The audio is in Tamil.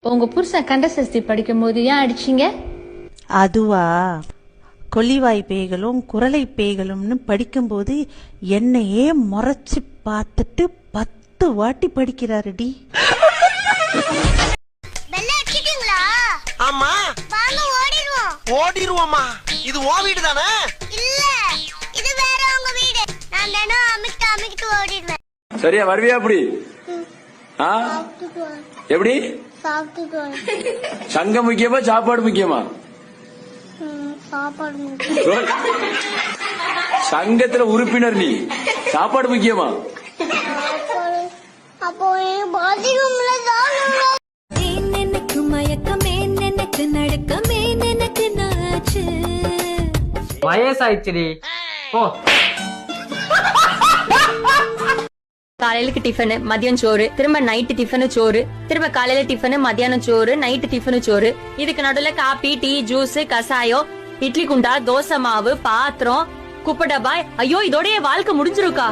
உங்க புருஷன் கண்டசஸ்தி படிக்கும் போது ஏன் அடிச்சீங்க? அதுவா, கொல்லிவாய் பேய்களும் குரலை பேய்களும்னு படிக்கும்போது என்னையே முறைச்சு பார்த்துட்டு 10 வாட்டி படிக்கிறாருடி. ஆமா வாங்க ஓடிடுவோம். ஓடிடுவோமா? இது ஓ வீடு தானே? இல்ல, இது வேற உங்க வீடு. நான் தினம் அமிக்கிட்டு ஓடிடுவேன். சரியா வருவியா? அப்படி எப்படி? சங்கம் முக்கியமா சாப்பாடு முக்கியமா? சாப்பாடு முக்கியம். சங்கத்துல உறுப்பினர் நீ, சாப்பாடு முக்கியமா? அப்போ பாத்ரூம்ல தான் எனக்கு மயக்கமே எனக்கு நடக்கமே எனக்கு நாச்சு வயசாயிடுச்சுடி. ஓ, காலையிலுக்கு டிஃபனு, மதியம் சோறு, திரும்ப நைட்டு டிஃபனு சோறு, திரும்ப காலையில டிஃபனு, மத்தியானம் சோறு, நைட்டு டிஃபனு சோறு. இதுக்கு நடுவுல காபி, டீ, ஜூஸ், கசாயம், இட்லி குண்டா, தோசை மாவு, பாத்திரம், குப்பை டப்பா. ஐயோ, இதோடய வாழ்க்கை முடிஞ்சிருக்கா?